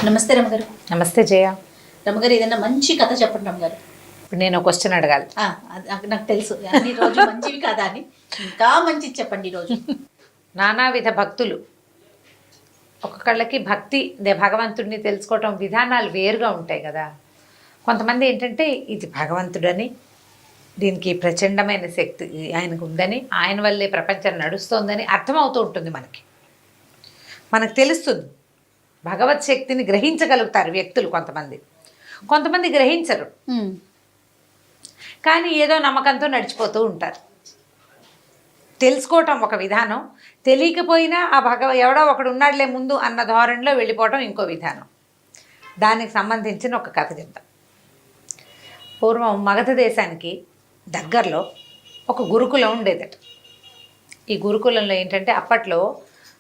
నమస్తే రమగారు. నమస్తే జయ. రమగారు, ఏదైనా మంచి కథ చెప్పండి రమగారు. ఇప్పుడు నేను ఒక క్వశ్చన్ అడగాలి. నాకు తెలుసు అన్ని రోజు మంచివి కాదా అని, ఇంకా మంచిది చెప్పండి ఈరోజు. నానావిధ భక్తులు, ఒక్కొక్కళ్ళకి భక్తి భగవంతుడిని తెలుసుకోవటం విధానాలు వేరుగా ఉంటాయి కదా. కొంతమంది ఏంటంటే ఇది భగవంతుడని, దీనికి ప్రచండమైన శక్తి ఆయనకు ఉందని, ఆయన వల్లే ప్రపంచం నడుస్తోందని అర్థమవుతూ ఉంటుంది. మనకు తెలుస్తుంది. భగవత్ శక్తిని గ్రహించగలుగుతారు వ్యక్తులు. కొంతమంది గ్రహించరు, కానీ ఏదో నమ్మకంతో నడిచిపోతూ ఉంటారు. తెలుసుకోవటం ఒక విధానం, తెలియకపోయినా ఆ ఎవడో ఒకడు ఉన్నాడులే ముందు అన్న ధోరణిలో వెళ్ళిపోవటం ఇంకో విధానం. దానికి సంబంధించిన ఒక కథ చెప్తాం. పూర్వం మగధ దేశానికి దగ్గరలో ఒక గురుకులం ఉండేదట. ఈ గురుకులంలో ఏంటంటే అప్పట్లో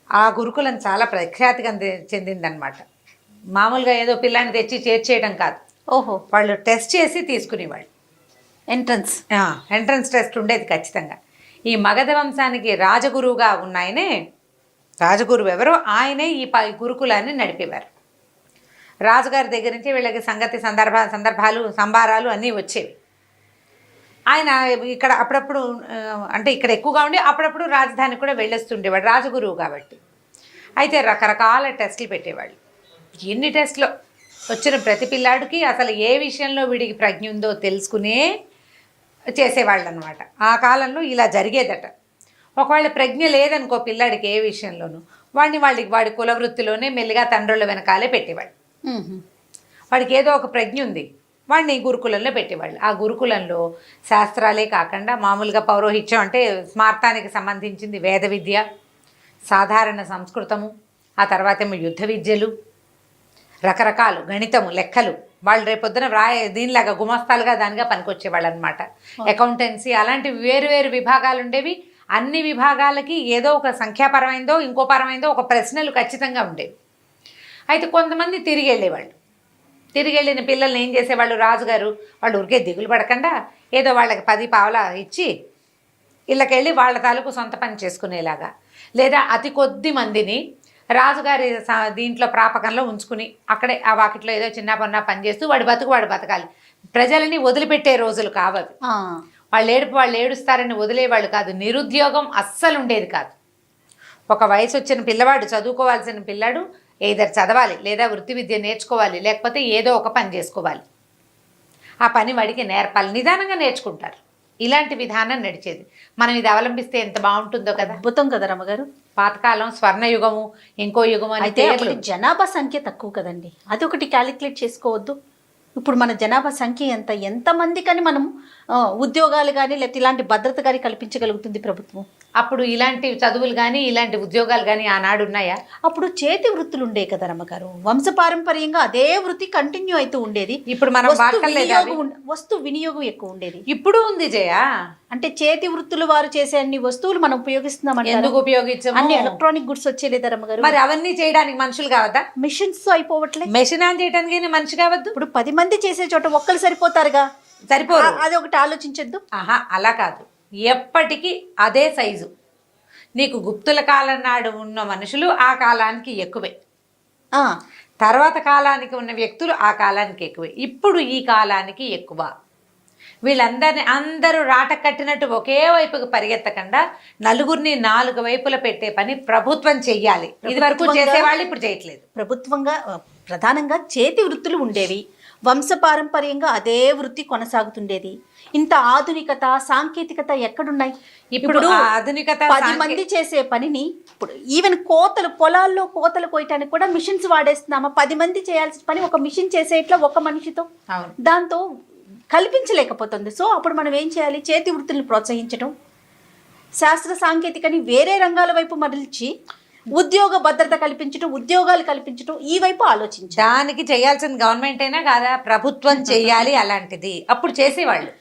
ఆ గురుకులం చాలా ప్రఖ్యాతిగా చెందిందనమాట. మామూలుగా ఏదో పిల్లాన్ని తెచ్చి చేర్చేయడం కాదు. ఓహో, వాళ్ళు టెస్ట్ చేసి తీసుకునేవాళ్ళు. ఎంట్రన్స్ టెస్ట్ ఉండేది ఖచ్చితంగా. ఈ మగధ వంశానికి రాజగురువుగా ఉన్నాయనే, రాజగురువు ఎవరో ఆయనే ఈ గురుకులాన్ని నడిపేవారు. రాజుగారి దగ్గర నుంచి వీళ్ళకి సందర్భాలు సంబారాలు అన్నీ వచ్చేవి. ఆయన ఇక్కడ అప్పుడప్పుడు అంటే ఇక్కడ ఎక్కువగా ఉండి అప్పుడప్పుడు రాజధానికి కూడా వెళ్ళొస్తుండేవాడు, రాజగురువు కాబట్టి. అయితే రకరకాల టెస్టులు పెట్టేవాళ్ళు. ఎన్ని టెస్టులు వచ్చిన ప్రతి పిల్లాడికి అసలు ఏ విషయంలో వీడికి ప్రజ్ఞ ఉందో తెలుసుకునే చేసేవాళ్ళు అనమాట. ఆ కాలంలో ఇలా జరిగేదట. ఒకవేళ ప్రజ్ఞ లేదనుకో పిల్లాడికి ఏ విషయంలోనూ, వాడి కులవృత్తిలోనే మెల్లిగా తండ్రుల వెనకాలే పెట్టేవాళ్ళు. వాడికి ఏదో ఒక ప్రజ్ఞ ఉంది, వాడిని గురుకులంలో పెట్టేవాళ్ళు. ఆ గురుకులంలో శాస్త్రాలే కాకుండా మామూలుగా పౌరోహిత్యం అంటే స్మార్తానికి సంబంధించింది వేద విద్య, సాధారణ సంస్కృతము, ఆ తర్వాత ఏమో యుద్ధ విద్యలు, రకరకాలు గణితము, లెక్కలు. వాళ్ళు రేపొద్దున దీనిలాగా గుమస్తాలుగా దానిగా పనికొచ్చేవాళ్ళు అనమాట. అకౌంటెన్సీ అలాంటి వేరు విభాగాలు ఉండేవి. అన్ని విభాగాలకి ఏదో ఒక సంఖ్యాపరమైందో ఇంకో పరమైందో ఒక ప్రశ్నలు ఖచ్చితంగా ఉండేవి. అయితే కొంతమంది తిరిగి వెళ్ళిన పిల్లల్ని ఏం చేసేవాళ్ళు రాజుగారు, వాళ్ళు ఊరికే దిగులు పడకుండా ఏదో వాళ్ళకి 10 పావలా ఇచ్చి ఇళ్ళకెళ్ళి వాళ్ళ తాలూకు సొంత పని చేసుకునేలాగా, లేదా అతి కొద్ది మందిని రాజుగారి దీంట్లో ప్రాపకంలో ఉంచుకుని అక్కడే ఆ వాకిట్లో ఏదో చిన్న పని చేస్తూ వాడు బతకాలి. ప్రజలని వదిలిపెట్టే రోజులు కావవి. వాళ్ళు ఏడుస్తారని వదిలేవాళ్ళు కాదు. నిరుద్యోగం అస్సలు ఉండేది కాదు. ఒక వయసు వచ్చిన పిల్లవాడు, చదువుకోవాల్సిన పిల్లాడు ఏదర్ చదవాలి, లేదా వృత్తి విద్య నేర్చుకోవాలి, లేకపోతే ఏదో ఒక పని చేసుకోవాలి. ఆ పని వాడికి నేర్పాలి, నిదానంగా నేర్చుకుంటారు. ఇలాంటి విధానం నడిచేది. మనం ఇది అవలంబిస్తే ఎంత బాగుంటుందో కదా. అద్భుతం కదా రమగారు. పాతకాలం స్వర్ణయుగము, ఇంకో యుగము అని. అయితే జనాభా సంఖ్య తక్కువ కదండి, అది ఒకటి క్యాలిక్యులేట్ చేసుకోవద్దు. ఇప్పుడు మన జనాభా సంఖ్య ఎంతమంది కానీ మనం ఉద్యోగాలు కానీ లేకపోతే ఇలాంటి భద్రత కానీ కల్పించగలుగుతుంది ప్రభుత్వం. అప్పుడు ఇలాంటి చదువులు కానీ ఇలాంటి ఉద్యోగాలు కానీ ఆనాడు ఉన్నాయా? అప్పుడు చేతి వృత్తులు ఉండే కదా రమ్మగారు. వంశపారంపర్యంగా అదే వృత్తి కంటిన్యూ అవుతూ ఉండేది. ఇప్పుడు మనం వస్తు వినియోగం ఎక్కువ ఉండేది. ఇప్పుడు ఉంది జయ. అంటే చేతి వృత్తులు వారు చేసే అన్ని వస్తువులు మనం ఉపయోగిస్తున్నాం. ఎందుకు ఉపయోగించాము? అన్ని ఎలక్ట్రానిక్ గుడ్స్ వచ్చేలేదా రమ్మగారు? మరి అవన్నీ చేయడానికి మనుషులు కావద్దా? మిషన్స్ అయిపోవట్లేదు. మెషిన్ ఆన్ చేయడానికి మనిషి కావద్దు. ఇప్పుడు 10 మంది చేసే చోట ఒక్కరు సరిపోతారుగా. సరిపోరు. అది ఒకటి ఆలోచించద్దు. అలా కాదు, ఎప్పటికీ అదే సైజు. నీకు గుప్తుల కాలం నాడు ఉన్న మనుషులు ఆ కాలానికి ఎక్కువే, తర్వాత కాలానికి ఉన్న వ్యక్తులు ఆ కాలానికి ఎక్కువే. ఇప్పుడు ఈ కాలానికి ఎక్కువ. అందరూ రాట కట్టినట్టు ఒకే వైపుకి పరిగెత్తకుండా నలుగురిని 4 వైపుల పెట్టే పని ప్రభుత్వం చెయ్యాలి. ఇది వరకు చేసేవాళ్ళు ఇప్పుడు చేయట్లేదు. ప్రభుత్వంగా ప్రధానంగా చేతి వృత్తులు ఉండేవి. వంశపారంపర్యంగా అదే వృత్తి కొనసాగుతుండేది. ఇంత ఆధునికత సాంకేతికత ఎక్కడున్నాయి? ఇప్పుడు ఆధునికత 10 మంది చేసే పనిని ఇప్పుడు ఈవెన్ పొలాల్లో కోతలు కోయటానికి కూడా మిషన్స్ వాడేస్తున్నామా? 10 మంది చేయాల్సిన పని ఒక మిషన్ చేసేట్లా ఒక మనిషితో దాంతో కల్పించలేకపోతుంది. సో అప్పుడు మనం ఏం చేయాలి? చేతి వృత్తుల్ని ప్రోత్సహించడం, శాస్త్ర సాంకేతికని వేరే రంగాల వైపు మరల్చి ఉద్యోగ భద్రత కల్పించడం, ఉద్యోగాలు కల్పించడం, ఈ వైపు ఆలోచించాలి. దానికి చేయాల్సిన గవర్నమెంట్ అయినా కాదా? ప్రభుత్వం చెయ్యాలి అలాంటిది. అప్పుడు చేసేవాళ్ళు.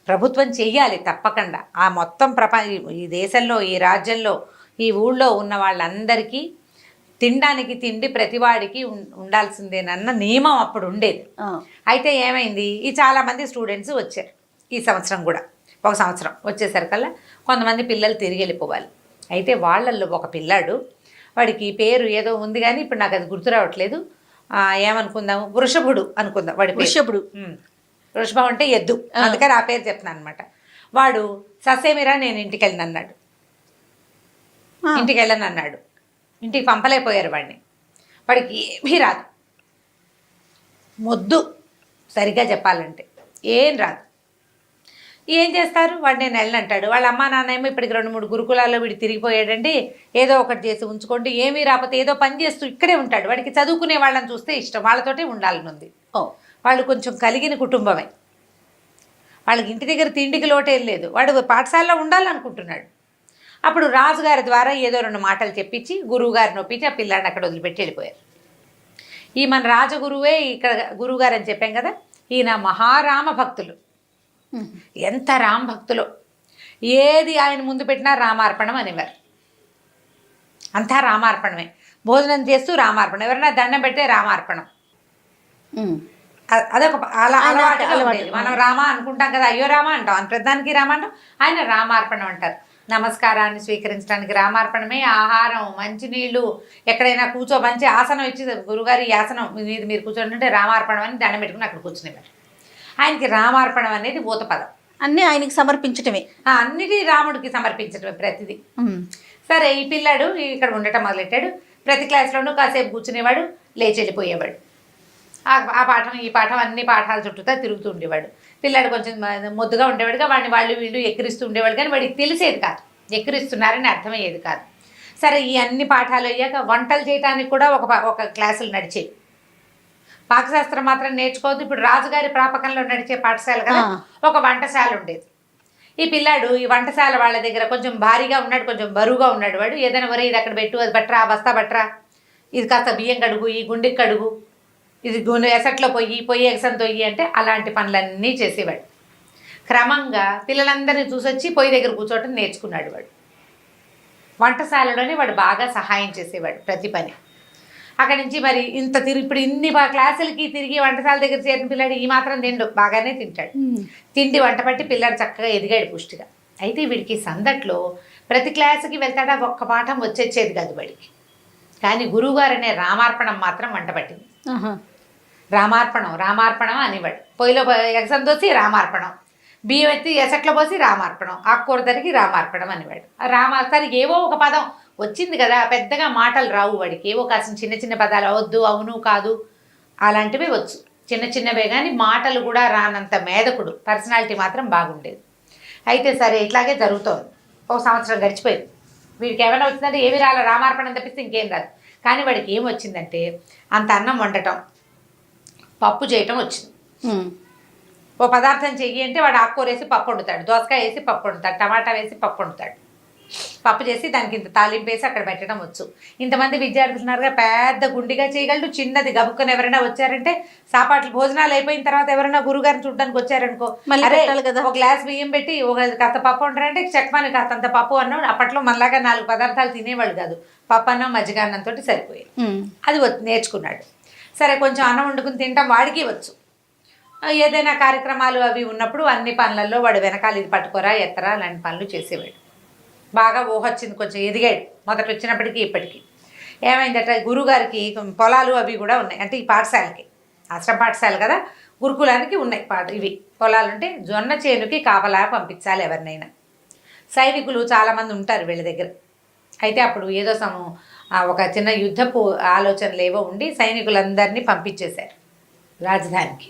ప్రభుత్వం చెయ్యాలి తప్పకుండా. ఆ మొత్తం ఈ దేశంలో, ఈ రాజ్యంలో, ఈ ఊళ్ళో ఉన్న వాళ్ళందరికీ తినడానికి తిండి ప్రతివాడికి ఉండాల్సిందేనన్న నియమం అప్పుడు ఉండేది. అయితే ఏమైంది, ఈ చాలామంది స్టూడెంట్స్ వచ్చారు. ఈ సంవత్సరం కూడా 1 సంవత్సరం వచ్చేసరికల్లా కొంతమంది పిల్లలు తిరిగి వెళ్ళిపోవాలి. అయితే వాళ్ళల్లో ఒక పిల్లాడు, వాడికి పేరు ఏదో ఉంది కానీ ఇప్పుడు నాకు అది గుర్తు రావట్లేదు, ఏమనుకుందాము, వృషభుడు అనుకుందాం వాడి పేరు. వృషభుడు. వృషభం అంటే ఎద్దు, అందుకని ఆ పేరు చెప్తున్నాను అనమాట. వాడు ససేమిరా నేను ఇంటికి వెళ్ళను అన్నాడు. ఇంటికి వెళ్ళను అన్నాడు. ఇంటికి పంపలేకపోయారు వాడిని. వాడికి ఏమీ రాదు, మొద్దు సరిగ్గా చెప్పాలంటే ఏం రాదు. ఏం చేస్తారు, వాడు నేను వెళ్ళనంటాడు. వాళ్ళ అమ్మా నాన్న ఏమో ఇప్పటికి 2-3 గురుకులాల్లో వీడు తిరిగిపోయాడండి, ఏదో ఒకటి చేసి ఉంచుకోండి, ఏమీ రాకపోతే ఏదో పని చేస్తూ ఇక్కడే ఉంటాడు. వాడికి చదువుకునే వాళ్ళని చూస్తే ఇష్టం, వాళ్ళతోటే ఉండాలని ఉంది. వాళ్ళు కొంచెం కలిగిన కుటుంబమే, వాళ్ళకి ఇంటి దగ్గర తిండికి లోటేం లేదు, వాడు పాఠశాలలో ఉండాలనుకుంటున్నాడు. అప్పుడు రాజుగారి ద్వారా ఏదో 2 మాటలు చెప్పించి గురువుగారిని ఒప్పించి ఆ పిల్లాడిని అక్కడ వదిలిపెట్టి వెళ్ళిపోయారు. ఈ మన రాజగురువే ఇక్కడ గురువుగారు అని చెప్పాం కదా, ఈయన మహారామ భక్తులు. ఎంత రామ భక్తులు, ఏది ఆయన ముందు పెట్టినా రామార్పణం అనేవారు. అంతా రామార్పణమే, భోజనం చేస్తూ రామార్పణం, ఎవరైనా దండం పెడితే రామార్పణం. అదొక అలవాటు. మనం రామ అనుకుంటాం కదా, అయ్యో రామ అంటాం, ప్రధానికి రామ అంటాం, ఆయన రామార్పణం అంటారు. నమస్కారాన్ని స్వీకరించడానికి రామార్పణమే. ఆహారం, మంచినీళ్ళు, ఎక్కడైనా మంచి ఆసనం ఇచ్చి గురుగారి ఈ ఆసనం మీద మీరు కూర్చోండి రామార్పణం అని దండం పెట్టుకుని అక్కడ కూర్చునేవారు. ఆయనకి రామార్పణం అనేది భూత పదం, అన్నీ ఆయనకి సమర్పించటమే, అన్నిటి రాముడికి సమర్పించటమే ప్రతిదీ. సరే, ఈ పిల్లాడు ఇక్కడ ఉండటం మొదలెట్టాడు. ప్రతి క్లాస్లోనూ కాసేపు కూర్చునేవాడు, లేచి వెళ్ళిపోయేవాడు. ఆ పాఠం ఈ పాఠం అన్ని పాఠాల చుట్టూతా తిరుగుతూ ఉండేవాడు. పిల్లాడు కొంచెం మొద్దుగా ఉండేవాడుగా, వాడిని వాళ్ళు వీళ్ళు ఎక్కిరిస్తూ ఉండేవాడు, కానీ వాడికి తెలిసేది కాదు, ఎక్కిరిస్తున్నారని అర్థమయ్యేది కాదు. సరే, ఈ అన్ని పాఠాలు అయ్యాక వంటలు చేయడానికి కూడా ఒక క్లాసులు నడిచేవి. పాకశాస్త్రం మాత్రం నేర్చుకోవద్దు, ఇప్పుడు రాజుగారి ప్రాపకంలో నడిచే పాఠశాల కదా, ఒక వంటశాల ఉండేది. ఈ పిల్లాడు ఈ వంటశాల వాళ్ళ దగ్గర కొంచెం భారీగా ఉన్నాడు, కొంచెం బరువుగా ఉన్నాడు. వాడు ఏదైనా వరే ఇది అక్కడ పెట్టు, అది బట్రా, బస్తా బట్రా, ఇది కాస్త బియ్యం కడుగు, ఈ గుండెకి కడుగు, ఇది ఎసట్లో పొయ్యి ఎగసం తొయ్యి అంటే అలాంటి పనులన్నీ చేసేవాడు. క్రమంగా పిల్లలందరినీ చూసొచ్చి పొయ్యి దగ్గర కూర్చోవటం నేర్చుకున్నాడు. వాడు వంటశాలలోనే వాడు బాగా సహాయం చేసేవాడు ప్రతి పని. అక్కడి నుంచి మరి ఇప్పుడు ఇన్ని క్లాసులకి తిరిగి వంటశాల దగ్గర చేరిన పిల్లాడు ఈ మాత్రం తిండు, బాగానే తింటాడు. తిండి వంట పట్టి పిల్లాడు చక్కగా ఎదిగాడు పుష్టిగా. అయితే వీడికి సందట్లో ప్రతి క్లాసుకి వెళ్తాడా, ఒక్క పాఠం వచ్చేది కాదు వాడికి. కానీ గురువుగారు అనే రామార్పణం మాత్రం వంట పట్టింది. రామార్పణం అనేవాడు. పొయ్యిలో ఎగసం దోసి రామార్పణం, బియ్యం ఎత్తి ఎసట్లో పోసి రామార్పణం, ఆకుకూర తరిగి రామార్పణం అనేవాడు. సరికి ఏవో ఒక పదం వచ్చింది కదా, పెద్దగా మాటలు రావు వాడికి, ఏవో కాసిన చిన్న చిన్న పదాలు, అవద్దు, అవును, కాదు, అలాంటివే వచ్చు, చిన్న చిన్నవే. కానీ మాటలు కూడా రానంత మేధకుడు, పర్సనాలిటీ మాత్రం బాగుండేది. అయితే సరే, ఇట్లాగే జరుగుతోంది. 1 సంవత్సరం గడిచిపోయింది. వీడికి ఏమైనా వచ్చిందంటే ఏమి రాలే, రామార్పణం తప్పిస్తే ఇంకేం రాదు. కానీ వాడికి ఏం వచ్చిందంటే అంత అన్నం వండటం, పప్పు చేయటం వచ్చింది. ఓ పదార్థం చెయ్యి అంటే వాడు ఆకుకూర వేసి పప్పు వండుతాడు, దోసకాయ వేసి పప్పు వండుతాడు, టమాటా వేసి పప్పు వండుతాడు. పప్పు చేసి దానికి ఇంత తాలింపు వేసి అక్కడ పెట్టడం వచ్చు. ఇంతమంది విద్యార్థులు ఉన్నారుగా, పెద్ద గుండిగా చేయగలడు. చిన్నది గబుక్కని ఎవరైనా వచ్చారంటే, సాపాట్లు భోజనాలు అయిపోయిన తర్వాత ఎవరైనా గురుగారిని చూడడానికి వచ్చారనుకో, ఒక గ్లాస్ బియ్యం పెట్టి ఒక కాస్త పప్పు వండారంటే చెక్మాని కాస్తంత పప్పు అన్నం. అప్పట్లో మనలాగా 4 పదార్థాలు తినేవాళ్ళు కాదు, పప్పు అన్నం మజ్జిగ అన్నంతో సరిపోయేది. అది నేర్చుకున్నాడు. సరే, కొంచెం అన్నం వండుకుని తింటాం వాడికి వచ్చు. ఏదైనా కార్యక్రమాలు అవి ఉన్నప్పుడు అన్ని పనులలో వాడు వెనకాల ఇది పట్టుకోరా, ఎత్తరా, అలాంటి పనులు చేసేవాడు. బాగా ఊహొచ్చింది, కొంచెం ఎదిగాడు. మొదట వచ్చినప్పటికీ ఇప్పటికీ ఏమైందట, గురువుగారికి పొలాలు అవి కూడా ఉన్నాయి. అంటే ఈ పాఠశాలకి, ఆశ్రమ పాఠశాల కదా, గురుకులానికి ఉన్నాయి ఇవి పొలాలు. ఉంటే జొన్న చేనుకి కాపలా పంపించాలి ఎవరినైనా. సైనికులు చాలామంది ఉంటారు వీళ్ళ దగ్గర. అయితే అప్పుడు ఏదో ఒక చిన్న యుద్ధపు ఆలోచనలు ఏవో ఉండి సైనికులందరినీ పంపించేశారు రాజధానికి.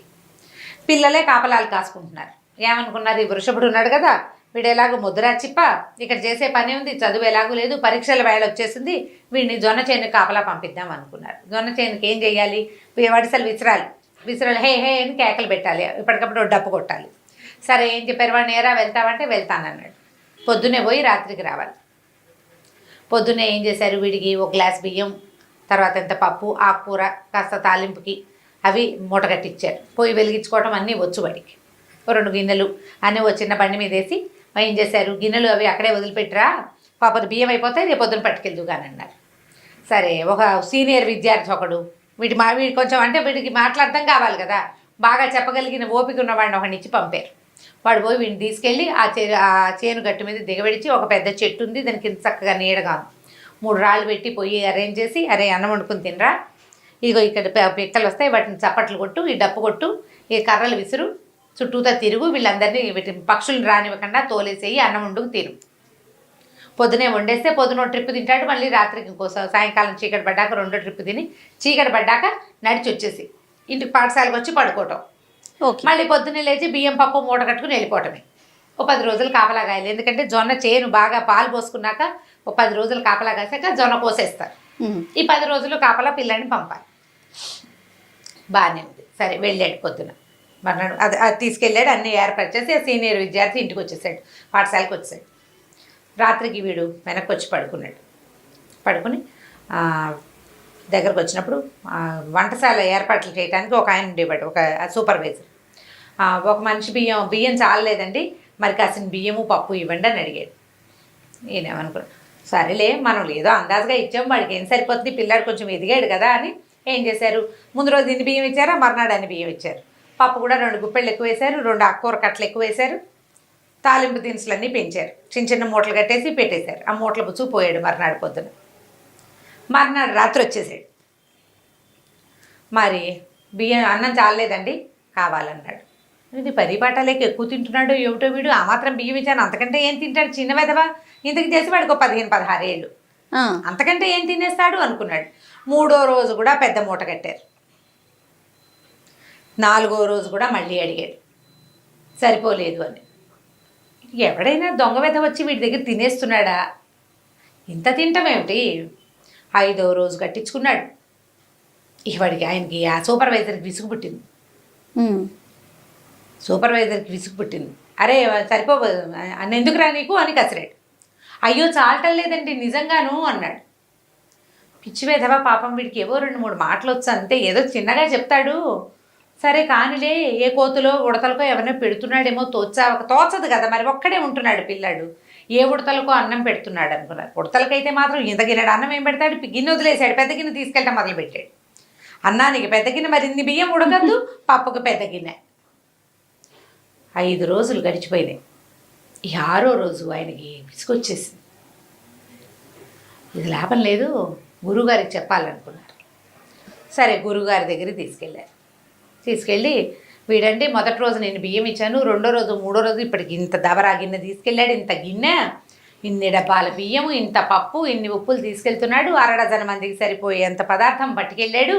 పిల్లలే కాపలాలు కాసుకుంటున్నారు. ఏమనుకున్నారు, ఈ వృషభుడు ఉన్నాడు కదా, వీడు ఎలాగో ముద్రా చిప్ప, ఇక్కడ చేసే పని ఉంది, చదువు ఎలాగూ లేదు, పరీక్షల వేళ వచ్చేసింది, వీడిని జొన్న చేనుకి కాపలా పంపిద్దాం అనుకున్నారు. జొన్న చేనుకి ఏం చేయాలి, వడిసలు విసరాలి, హే హే అని కేకలు పెట్టాలి, ఇప్పటికప్పుడు డప్పు కొట్టాలి. సరే, ఏం చెప్పారు, వాడిని ఏరా వెళ్తావంటే వెళ్తానన్నాడు. పొద్దున్నే పోయి రాత్రికి రావాలి. పొద్దున్నే ఏం చేశారు, వీడికి 1 గ్లాస్ బియ్యం, తర్వాత ఎంత పప్పు, ఆకుకూర, కాస్త తాలింపుకి అవి మూట కట్టించారు. పొయ్యి వెలిగించుకోవటం అన్నీ వచ్చు వాడికి. 2 గిన్నెలు అన్నీ చిన్న బండి మీద వేసి ఏం చేశారు, గిన్నెలు అవి అక్కడే వదిలిపెట్టరా, పాపది బియ్యం అయిపోతే రేపు పొద్దున పట్టుకెళ్దు కానీ అన్నారు. సరే, ఒక సీనియర్ విద్యార్థి ఒకడు, వీడి కొంచెం అంటే వీడికి మాట్లాడటం కావాలి కదా, బాగా చెప్పగలిగిన ఓపిక ఉన్నవాడిని ఒకడిని ఇచ్చి పంపారు. వాడు పోయి వీడిని తీసుకెళ్ళి ఆ చేను గట్టు మీద దిగబెడిచి, ఒక పెద్ద చెట్టు ఉంది, దానికి చక్కగా నీడగా 3 రాళ్ళు పెట్టి పొయ్యి అరేంజ్ చేసి, అరే అన్నం వండుకుని తినరా, ఇదిగో ఇక్కడ పిక్కలు వస్తాయి, వాటిని చప్పట్లు కొట్టు, ఈ డప్పు కొట్టు, ఈ కర్రలు విసురు, చుట్టూతా తిరుగు, వీళ్ళందరినీ వీటి పక్షులను రానివ్వకుండా తోలేసేయి, అన్నం వండుకు తిరుగు. పొద్దునే వండేస్తే పొద్దున ట్రిప్ తింటాడు, మళ్ళీ రాత్రికి ఇంకోసం సాయంకాలం చీకటి పడ్డాక రెండో ట్రిప్ తిని చీకటి పడ్డాక నడిచి వచ్చేసి ఇంటికి పాఠశాలకు వచ్చి పడుకోవటం. మళ్ళీ పొద్దున్నే లేచి బియ్యం పప్పు మూట కట్టుకుని వెళ్ళిపోవటమే. ఓ 10 రోజులు కాపలా కాయాలి, ఎందుకంటే జొన్న చేను బాగా పాలు పోసుకున్నాక ఓ 10 రోజులు కాపలా కాసాక జొన్న కోసేస్తారు. ఈ 10 రోజులు కాపలా పిల్లని పంపాలి. బాగానే ఉంది. సరే వెళ్ళాడు పొద్దున, మర్నాడు అది తీసుకెళ్ళాడు, అన్నీ ఏర్పరిచేసి సీనియర్ విద్యార్థి ఇంటికి వచ్చేసాడు, పాఠశాలకు వచ్చేసాడు. రాత్రికి వీడు వెనక్కి వచ్చి పడుకుని దగ్గరకు వచ్చినప్పుడు వంటశాల ఏర్పాట్లు చేయడానికి ఒక ఆయన ఉండేవాడు, ఒక సూపర్వైజర్. ఒక మనిషి బియ్యం చాలలేదండి, మరి కాసిన బియ్యము పప్పు ఇవ్వండి అని అడిగాడు. నేనేమనుకున్నాను, సరేలే మనం ఏదో అందాజుగా ఇచ్చాము, వాడికి ఏం సరిపోతుంది, పిల్లాడు కొంచెం ఎదిగాడు కదా అని ఏం చేశారు, ముందు రోజు ఇన్ని బియ్యం ఇచ్చారా, మర్నాడు అన్ని బియ్యం ఇచ్చారు. పప్పు కూడా 2 గుప్పెళ్ళు ఎక్కువ వేశారు, 2 ఆకుకూర కట్టలు ఎక్కువ వేశారు, తాలింపు దినుసులన్నీ పెంచారు, చిన్న మూటలు కట్టేసి పెట్టేశారు. ఆ మూటలు పుచ్చుకు పోయాడు మర్నాడు పొద్దున. మర్నాడు రాత్రి వచ్చేసాడు. మరి బియ్యం అన్నం చాలలేదండి కావాలన్నాడు. ఇది పరిపాటాలేక ఎక్కువ తింటున్నాడు ఏమిటో వీడు, ఆ మాత్రం బియ్యం ఇచ్చాను, అంతకంటే ఏం తింటాడు, చిన్న వెధవా, ఇంతకు చేసి వాడికి 15-16 ఏళ్ళు, అంతకంటే ఏం తినేస్తాడు అనుకున్నాడు. 3వ రోజు కూడా పెద్ద మూట కట్టారు. 4వ రోజు కూడా మళ్ళీ అడిగాడు, సరిపోలేదు అని. ఎవడైనా దొంగ వెధ వచ్చి వీడి దగ్గర తినేస్తున్నాడా, ఇంత తింటామేమిటి. 5వ రోజు కట్టించుకున్నాడు. వాడికి ఆయనకి ఆ సూపర్వైజర్కి విసుగు పుట్టింది. అరే సరిపోదు అన్నెందుకురా నీకు అని కసిరాడు. అయ్యో చాలటం లేదండి నిజంగాను అన్నాడు. పిచ్చి వెధవ పాపం, వీడికి ఏవో 2-3 మాటలు వచ్చు అంతే, ఏదో చిన్నగా చెప్తాడు. సరే కానిలే, ఏ కోతులో ఉడతలకో ఎవరైనా పెడుతున్నాడేమో తోచదు కదా, మరి ఒక్కడే ఉంటున్నాడు పిల్లాడు, ఏ ఉడతలకో అన్నం పెడుతున్నాడు అనుకున్నారు. ఉడతలకైతే మాత్రం ఇంత గిన్నెడు అన్నం ఏం పెడతాడు, గిన్నె వదిలేశాడు, పెద్ద గిన్నె తీసుకెళ్ళటం మొదలుపెట్టాడు. అన్నానికి పెద్ద గిన్నె, మరి ఇన్ని బియ్యం ఉడకద్దు, పప్పుకు పెద్ద గిన్నె. 5 రోజులు గడిచిపోయినాయి. ఈ 6వ రోజు ఆయనకి విసుగొచ్చేసింది. ఇది లాభం లేదు, గురువుగారికి చెప్పాలనుకున్నారు. సరే గురువుగారి దగ్గరికి తీసుకెళ్ళి వీడండి మొదటి రోజు నేను బియ్యం ఇచ్చాను, 2వ రోజు 3వ రోజు ఇప్పటికి ఇంత దబరా గిన్నె తీసుకెళ్ళాడు, ఇంత గిన్నె, ఇన్ని డబ్బాల బియ్యము, ఇంత పప్పు, ఇన్ని ఉప్పులు తీసుకెళ్తున్నాడు, 6 డజన్ మందికి సరిపోయేంత పదార్థం పట్టుకెళ్ళాడు.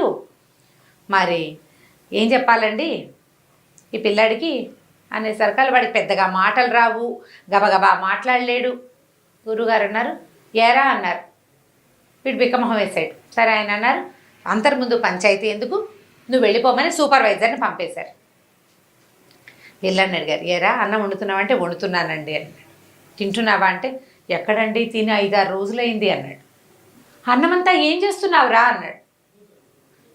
మరి ఏం చెప్పాలండి ఈ పిల్లాడికి అనేసరికల్ వాడికి పెద్దగా మాటలు రావు, గబగబా మాట్లాడలేడు. గురువుగారు అన్నారు, ఏరా అన్నారు. వీడు బిక్కమొహం వేశాడు. సరే ఆయన అన్నారు, అంతర్ముందు పంచాయతీ ఎందుకు, నువ్వు వెళ్ళిపోమని సూపర్వైజర్ని పంపేశారు. వెళ్ళండి అడిగారు, ఏరా అన్నం వండుతున్నావా అంటే వండుతున్నానండి అన్నాడు. తింటున్నావా అంటే ఎక్కడండి, తిని 5-6 రోజులైంది అన్నాడు. అన్నమంతా ఏం చేస్తున్నావురా అన్నాడు.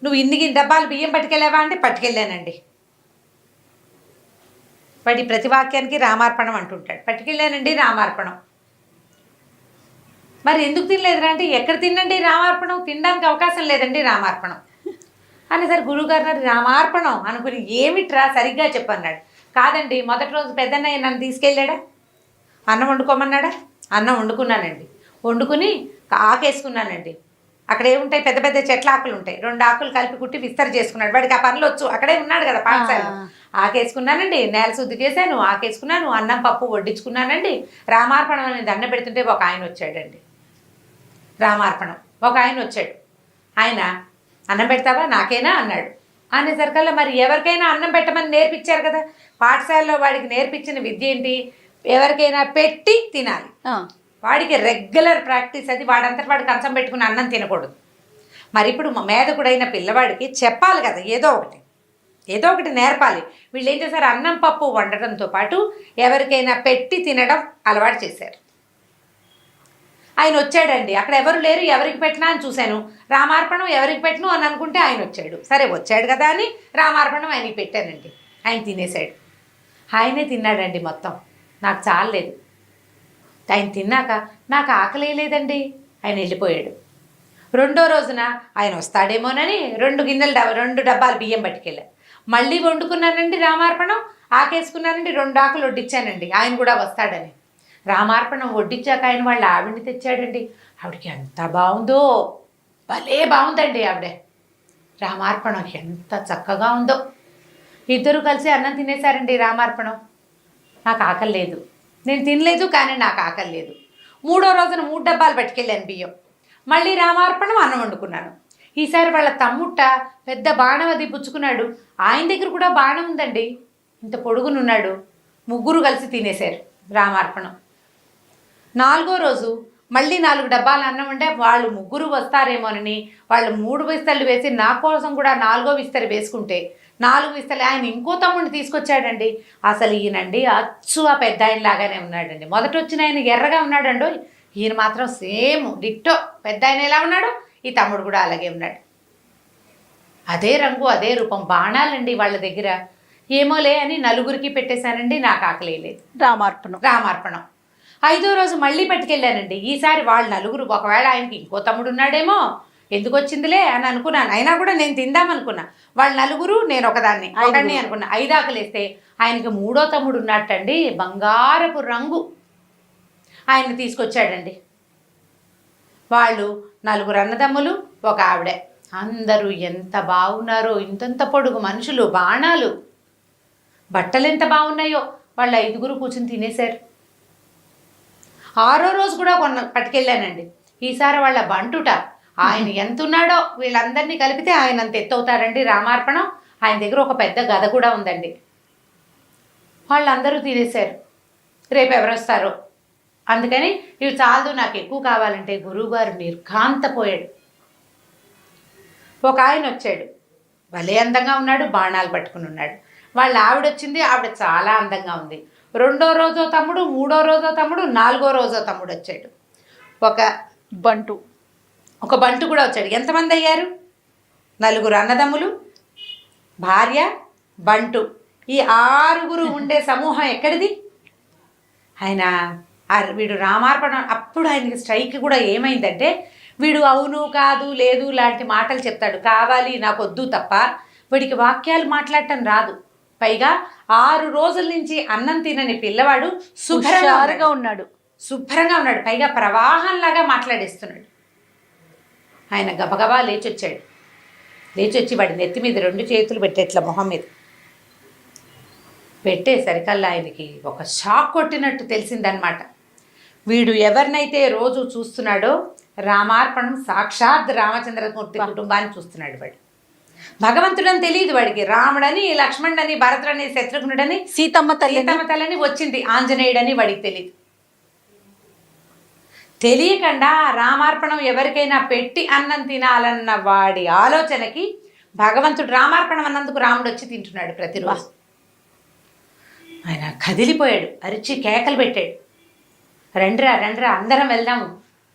నువ్వు ఇన్ని డబ్బాలు బియ్యం పట్టుకెళ్ళావా అంటే పట్టుకెళ్ళానండి. వాడి ప్రతి వాక్యానికి రామార్పణం అంటుంటాడు. పట్టుకెళ్ళానండి రామార్పణం. మరి ఎందుకు తినలేదురా అంటే ఎక్కడ తినండి రామార్పణం, తినడానికి అవకాశం లేదండి రామార్పణం అనేసరి గురువుగారు రామార్పణం అనుకుని ఏమిట్రా సరిగ్గా చెప్పన్నాడు. కాదండి మొదటి రోజు పెద్దన్నయ్య నన్ను తీసుకెళ్ళాడా, అన్నం వండుకోమన్నాడా, అన్నం వండుకున్నానండి, వండుకుని ఆకేసుకున్నానండి. అక్కడ ఏముంటాయి, పెద్ద పెద్ద చెట్ల ఆకులు ఉంటాయి, 2 ఆకులు కలిపి కుట్టి విస్తరి చేసుకున్నాడు. వాడికి ఆ పనులు వచ్చు, అక్కడే ఉన్నాడు కదా పాఠశాలలో. ఆకేసుకున్నానండి, నేల శుద్ధి చేశాను, ఆకేసుకున్నాను, అన్నం పప్పు వడ్డించుకున్నానండి. రామార్పణం అని దండ పెడుతుంటే ఒక ఆయన వచ్చాడండి. రామార్పణం ఒక ఆయన వచ్చాడు. ఆయన అన్నం పెడతావా నాకేనా అన్నాడు. అనేసరికల్లా మరి ఎవరికైనా అన్నం పెట్టమని నేర్పించారు కదా, పాఠశాలలో వాడికి నేర్పించిన విద్య ఏంటి, ఎవరికైనా పెట్టి తినాలి. వాడికి రెగ్యులర్ ప్రాక్టీస్ అది, వాడంతటి వాడికి కంచం పెట్టుకుని అన్నం తినకూడదు. మరి ఇప్పుడు మేధకుడైన పిల్లవాడికి చెప్పాలి కదా, ఏదో ఒకటి నేర్పాలి. వీళ్ళు ఏం చేశారు, అన్నం పప్పు వండటంతో పాటు ఎవరికైనా పెట్టి తినడం అలవాటు చేశారు. ఆయన వచ్చాడండి, అక్కడ ఎవరు లేరు, ఎవరికి పెట్టినా అని చూశాను, రామార్పణం ఎవరికి పెట్టను అని అనుకుంటే ఆయన వచ్చాడు. సరే వచ్చాడు కదా అని రామార్పణం ఆయనకి పెట్టానండి. ఆయన తినేశాడు. ఆయనే తిన్నాడండి మొత్తం, నాకు చాలలేదు. ఆయన తిన్నాక నాకు ఆకలి లేదండి, ఆయన వెళ్ళిపోయాడు. 2వ రోజున ఆయన వస్తాడేమోనని 2 డబ్బాలు బియ్యం పట్టుకెళ్ళా. మళ్ళీ వండుకున్నానండి రామార్పణం, ఆకేసుకున్నానండి, 2 ఆకులు వడ్డించానండి, ఆయన కూడా వస్తాడని. రామార్పణం వడ్డించాక ఆయన వాళ్ళ ఆవిడని తెచ్చాడండి. ఆవిడకి ఎంత బాగుందో, భలే బాగుందండి ఆవిడ. రామార్పణం ఎంత చక్కగా ఉందో. ఇద్దరు కలిసి అన్నం తినేశారండి. రామార్పణం నాకు ఆకలి లేదు, నేను తినలేదు కానీ నాకు ఆకలి లేదు. 3వ రోజున 3 డబ్బాలు పట్టుకెళ్ళాను బియ్యం. మళ్ళీ రామార్పణం అన్నం వండుకున్నాను. ఈసారి వాళ్ళ తమ్ముట్ట పెద్ద బాణం అది పుచ్చుకున్నాడు. ఆయన దగ్గర కూడా బాణం ఉందండి, ఇంత పొడుగునున్నాడు. ముగ్గురు కలిసి తినేశారు రామార్పణం. 4వ రోజు మళ్ళీ 4 డబ్బాలు అన్నం ఉంటే వాళ్ళు ముగ్గురు వస్తారేమోనని వాళ్ళు 3 విస్తళ్ళు వేసి నా కోసం కూడా 4వ విస్తరి వేసుకుంటే 4 విస్తలు ఆయన ఇంకో తమ్ముడిని తీసుకొచ్చాడండి. అసలు ఈయనండి అచ్చు ఆ పెద్ద ఆయన లాగానే ఉన్నాడండి. మొదట వచ్చిన ఆయన ఎర్రగా ఉన్నాడండో, ఈయన మాత్రం సేమ్ డిట్టో పెద్ద ఆయన ఎలా ఉన్నాడు ఈ తమ్ముడు కూడా అలాగే ఉన్నాడు. అదే రంగు అదే రూపం. బాణాలండి వాళ్ళ దగ్గర. ఏమోలే అని నలుగురికి పెట్టేశానండి. నాకు ఆకలి లేదు. రామార్పణం 5వ రోజు మళ్ళీ పట్టుకెళ్ళానండి. ఈసారి వాళ్ళు నలుగురు, ఒకవేళ ఆయనకి ఇంకో తమ్ముడు ఉన్నాడేమో, ఎందుకు వచ్చిందిలే అని అనుకున్నాను. అయినా కూడా నేను తిందామనుకున్నా. వాళ్ళు నలుగురు, నేను ఒకదాన్ని అనుకున్నా. 5 ఆకలేస్తే ఆయనకి 3వ తమ్ముడు ఉన్నట్టండి, బంగారపు రంగు. ఆయన్ని తీసుకొచ్చాడండి. వాళ్ళు 4 అన్నదమ్ములు, ఒక ఆవిడే. అందరూ ఎంత బాగున్నారో, ఇంతంత పొడుగు మనుషులు, బాణాలు, బట్టలు ఎంత బాగున్నాయో. వాళ్ళు 5గురు కూర్చుని తినేశారు. 6వ రోజు కూడా పట్టుకెళ్ళానండి. ఈసారి వాళ్ళ బంటుట, ఆయన ఎంత ఉన్నాడో వీళ్ళందరినీ కలిపితే ఆయన అంత ఎత్తవుతారండి రామార్పణం. ఆయన దగ్గర ఒక పెద్ద గద కూడా ఉందండి. వాళ్ళందరూ తినేశారు. రేపు ఎవరు వస్తారో అందుకని ఇవి చాలదు, నాకు ఎక్కువ కావాలంటే గురువుగారు నిర్ఘాంతపోయాడు. ఒక ఆయన వచ్చాడు, భలే అందంగా ఉన్నాడు, బాణాలు పట్టుకుని ఉన్నాడు. వాళ్ళ ఆవిడ వచ్చింది, ఆవిడ చాలా అందంగా ఉంది. 2వ రోజో తమ్ముడు, 3వ రోజో తమ్ముడు, 4వ రోజో తమ్ముడు వచ్చాడు. ఒక బంటు కూడా వచ్చాడు. ఎంతమంది అయ్యారు? 4 అన్నదమ్ములు, భార్య, బంటు. ఈ 6గురు ఉండే సమూహం ఎక్కడిది? ఆయన వీడు రామార్పణం అప్పుడు ఆయనకి స్ట్రైక్ కూడా ఏమైందంటే, వీడు అవును కాదు లేదు లాంటి మాటలు చెప్తాడు. కావాలి నాకు వద్దు తప్ప వీడికి వాక్యాలు మాట్లాడటం రాదు. పైగా 6 రోజుల నుంచి అన్నం తినని పిల్లవాడు శుభ్రంగా ఉన్నాడు. పైగా ప్రవాహంలాగా మాట్లాడేస్తున్నాడు. ఆయన గబగబా లేచొచ్చాడు. లేచొచ్చి వాడి నెత్తి మీద 2 చేతులు పెట్టేట్ల మొహం మీద పెట్టేసరికల్లా ఆయనకి ఒక షాక్ కొట్టినట్టు తెలిసిందనమాట. వీడు ఎవరినైతే రోజు చూస్తున్నాడో రామార్పణం సాక్షాత్ రామచంద్రమూర్తి కుటుంబాన్ని చూస్తున్నాడు. వాడు భగవంతుడని తెలియదు వాడికి. రాముడని, లక్ష్మణుడని, భరతుడని, శత్రుఘ్నుడని, సీతమ్మ తల్లిని వచ్చింది, ఆంజనేయుడని వాడికి తెలియదు. తెలియకుండా రామార్పణం ఎవరికైనా పెట్టి అన్నం తినాలన్న వాడి ఆలోచనకి భగవంతుడు రామార్పణం అన్నందుకు రాముడు వచ్చి తింటున్నాడు ప్రతిరోజు. ఆయన కదిలిపోయాడు, అరిచి కేకలు పెట్టాడు, రండ్రా అందరం వెళ్దాము,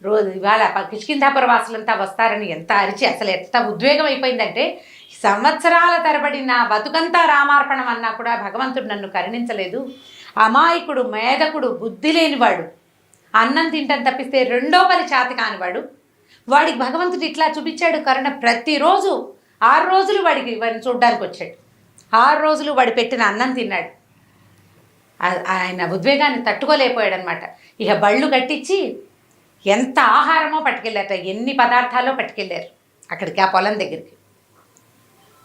రోజు ఇవాళ కిష్కింధాపుర వాసులంతా వస్తారని ఎంత అరిచి, అసలు ఎంత ఉద్వేగం అయిపోయిందంటే, సంవత్సరాల తరబడి నా బతుకంతా రామార్పణం అన్నా కూడా భగవంతుడు నన్ను కరుణించలేదు. అమాయకుడు, మేధకుడు, బుద్ధి లేనివాడు, అన్నం తింటాను తప్పిస్తే 2వ పని చేత కానివాడు, వాడికి భగవంతుడు ఇట్లా చూపించాడు కరుణ. ప్రతిరోజు 6 రోజులు వాడికి వాడిని చూడ్డానికి వచ్చాడు. 6 రోజులు వాడు పెట్టిన అన్నం తిన్నాడు. ఆయన ఉద్వేగాన్ని తట్టుకోలేకపోయాడు అనమాట. ఇక బళ్ళు కట్టించి ఎంత ఆహారమో పట్టుకెళ్ళారట, ఎన్ని పదార్థాలో పట్టుకెళ్ళారు అక్కడికి, ఆ పొలం దగ్గరికి.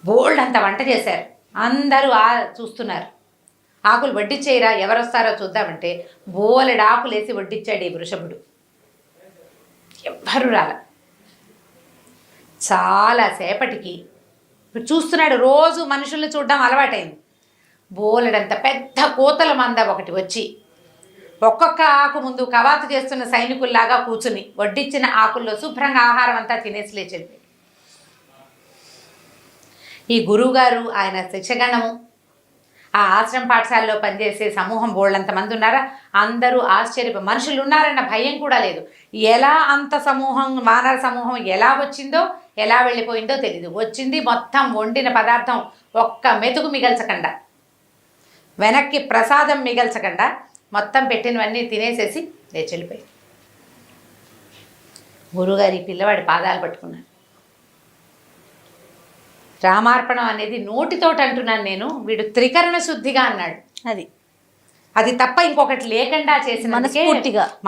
బోల్డ్ అంత వంట చేశారు. అందరూ చూస్తున్నారు. ఆకులు వడ్డిచ్చేయరా, ఎవరు వస్తారో చూద్దామంటే బోలెడు ఆకులు వేసి వడ్డిచ్చాడు ఈ వృషభుడు. ఎవ్వరు రాల. చాలాసేపటికి చూస్తున్నాడు. రోజు మనుషుల్ని చూడడం అలవాటైంది. బోలెడంత పెద్ద కోతల మంద ఒకటి వచ్చి ఒక్కొక్క ఆకు ముందు కవాతు చేస్తున్న సైనికుల్లాగా కూర్చుని వడ్డిచ్చిన ఆకుల్లో శుభ్రంగా ఆహారం అంతా తినేసి లేచింది. ఈ గురువుగారు, ఆయన శిక్షగణము, ఆ ఆశ్రమ పాఠశాలలో పనిచేసే సమూహం బోళ్ళంతమంది ఉన్నారా, అందరూ మనుషులు ఉన్నారన్న భయం కూడా లేదు. ఎలా అంత సమూహం, వానర సమూహం ఎలా వచ్చిందో ఎలా వెళ్ళిపోయిందో తెలీదు. వచ్చింది మొత్తం వండిన పదార్థం ఒక్క మెతుకు మిగల్చకుండా, వెనక్కి ప్రసాదం మిగల్చకుండా మొత్తం పెట్టినవన్నీ తినేసేసి లేచెళ్ళిపోయి గురువుగారి పిల్లవాడి పాదాలు పట్టుకున్నాను. రామార్పణం అనేది నోటితోటి అంటున్నాను నేను, వీడు త్రికరణ శుద్ధిగా అన్నాడు. అది తప్ప ఇంకొకటి లేకుండా చేసిన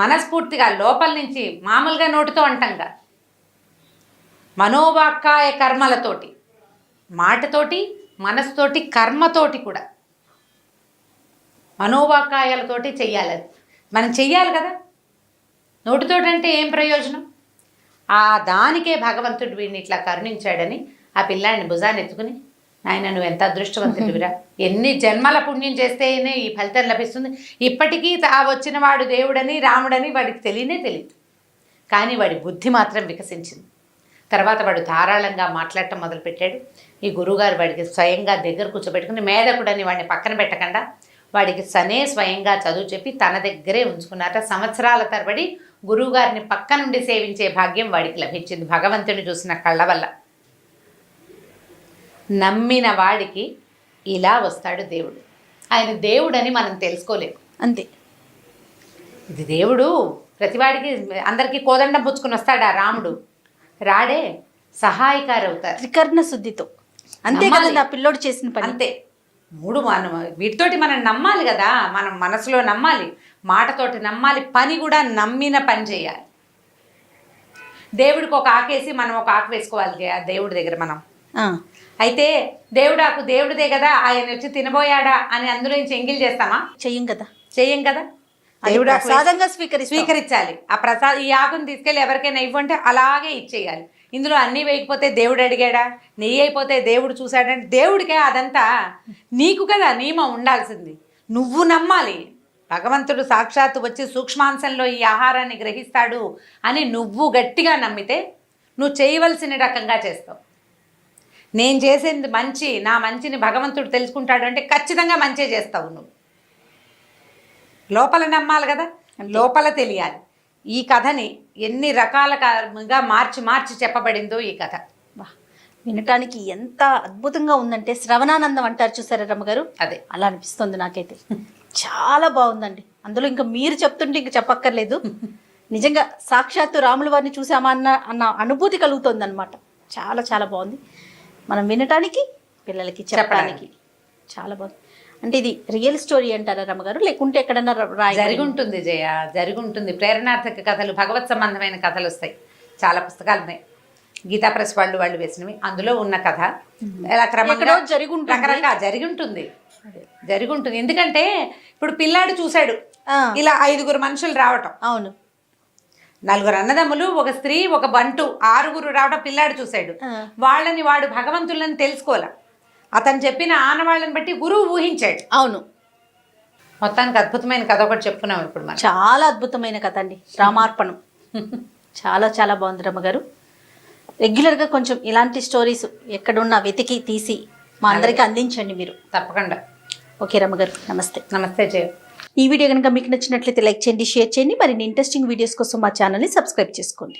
మనస్ఫూర్తిగా లోపల నుంచి, మామూలుగా నోటితో అంటంగా మనోవాక్కాయ కర్మలతోటి మాటతోటి, మనసుతోటి, కర్మతోటి కూడా, మనోవాకాయాలతోటి చెయ్యాలి. అది మనం చెయ్యాలి కదా. నోటితోటి అంటే ఏం ప్రయోజనం? ఆ దానికే భగవంతుడు వీడిని ఇట్లా కరుణించాడని ఆ పిల్లాడిని భుజాన్ని ఎత్తుకుని, నాయన నువ్వు ఎంత అదృష్టవంతుడివిరా, ఎన్ని జన్మల పుణ్యం చేస్తేనే ఈ ఫలితం లభిస్తుంది. ఇప్పటికీ వచ్చిన వాడు దేవుడని రాముడని వాడికి తెలియదు. కానీ వాడి బుద్ధి మాత్రం వికసించింది. తర్వాత వాడు ధారాళంగా మాట్లాడటం మొదలుపెట్టాడు. ఈ గురువుగారు వాడికి స్వయంగా దగ్గర కూర్చోబెట్టుకుని, మేధకుడని వాడిని పక్కన పెట్టకుండా వాడికి స్వయంగా చదువు చెప్పి తన దగ్గరే ఉంచుకున్నారట. సంవత్సరాల తరబడి గురువుగారిని పక్క నుండి సేవించే భాగ్యం వాడికి లభించింది భగవంతుని చూసిన కళ్ళ వల్ల. నమ్మిన వాడికి ఇలా వస్తాడు దేవుడు. ఆయన దేవుడని మనం తెలుసుకోలేము, అంతే. ఇది దేవుడు ప్రతివాడికి అందరికీ కోదండం పుచ్చుకుని వస్తాడా రాముడు? రాడే, సహాయకారు అవుతారు త్రికర్ణ శుద్ధితో. అంతే కదా నా పిల్లోడు చేసిన పని. అంతే. మనం వీటితోటి మనం నమ్మాలి కదా. మనం మనసులో నమ్మాలి, మాటతోటి నమ్మాలి, పని కూడా నమ్మిన పని చేయాలి. దేవుడికి ఒక ఆకేసి మనం ఒక ఆకు వేసుకోవాలి దేవుడి దగ్గర మనం. అయితే దేవుడాకు దేవుడిదే కదా, ఆయన వచ్చి తినబోయాడా అని అందులో నుంచి ఎంగిల్ చేస్తామా? చెయ్యం కదా. దేవుడు ప్రసాదంగా స్వీకరించాలి. ఆ ఈ ఆకుని తీసుకెళ్ళి ఎవరికైనా ఇవ్వంటే అలాగే ఇచ్చేయాలి. ఇందులో అన్నీ వేయకపోతే దేవుడు అడిగాడా? నెయ్యి అయిపోతే దేవుడు చూశాడంటే దేవుడికే అదంతా నీకు కదా నియమం ఉండాల్సింది. నువ్వు నమ్మాలి. భగవంతుడు సాక్షాత్తు వచ్చి సూక్ష్మాంశంలో ఈ ఆహారాన్ని గ్రహిస్తాడు అని నువ్వు గట్టిగా నమ్మితే నువ్వు చేయవలసిన రకంగా చేస్తావు. నేను చేసేది మంచి, నా మంచిని భగవంతుడు తెలుసుకుంటాడు అంటే ఖచ్చితంగా మంచి చేస్తావు. నువ్వు లోపల నమ్మాలి కదా, లోపల తెలియాలి. ఈ కథని ఎన్ని రకాలుగా మార్చి చెప్పబడిందో ఈ కథ. వినటానికి ఎంత అద్భుతంగా ఉందంటే, శ్రవణానందం అంటారు చూసారా రమ్మగారు, అదే అలా అనిపిస్తుంది నాకైతే. చాలా బాగుందండి. అందులో ఇంకా మీరు చెప్తుంటే ఇంక చెప్పక్కర్లేదు. నిజంగా సాక్షాత్తు రాముల వారిని చూసామా అన్న అనుభూతి కలుగుతుంది అనమాట. చాలా చాలా బాగుంది. మనం వినటానికి, పిల్లలకి చెప్పడానికి చాలా బాగుంది. అంటే ఇది రియల్ స్టోరీ అంటారా రమ్మగారు, లేకుంటే ఎక్కడన్నా జరిగి ఉంటుంది జయ, జరిగి ఉంటుంది. ప్రేరణార్థక కథలు, భగవత్ సంబంధమైన కథలు వస్తాయి. చాలా పుస్తకాలు ఉన్నాయి, గీతా ప్రెస్ వాళ్ళు వేసినవి. అందులో ఉన్న కథ రకరకాల జరిగి ఉంటుంది. ఎందుకంటే ఇప్పుడు పిల్లాడు చూశాడు ఇలా 5 మనుషులు రావటం. అవును, 4 అన్నదమ్ములు, ఒక స్త్రీ, ఒక బంటు, 6 రావటం పిల్లాడు చూశాడు. వాళ్ళని వాడు భగవంతులని తెలుసుకోలే. అతను చెప్పిన ఆనవాళ్ళని బట్టి గురువు ఊహించాడు. అవును, మొత్తానికి అద్భుతమైన కథ ఒకటి చెప్పుకున్నాం ఇప్పుడు మనం. చాలా అద్భుతమైన కథ అండి, రామార్పణం. చాలా చాలా బాగుంది రమ్మగారు. రెగ్యులర్గా కొంచెం ఇలాంటి స్టోరీస్ ఎక్కడున్నా వెతికి తీసి మా అందరికీ అందించండి మీరు. తప్పకుండా. ఓకే రమ్మగారు, నమస్తే. నమస్తే జయ. ఈ వీడియో కనుక మీకు నచ్చినట్లయితే లైక్ చేయండి, షేర్ చేయండి. మరిన్ని ఇంట్రెస్టింగ్ వీడియోస్ కోసం మా ఛానల్ని సబ్స్క్రైబ్ చేసుకోండి.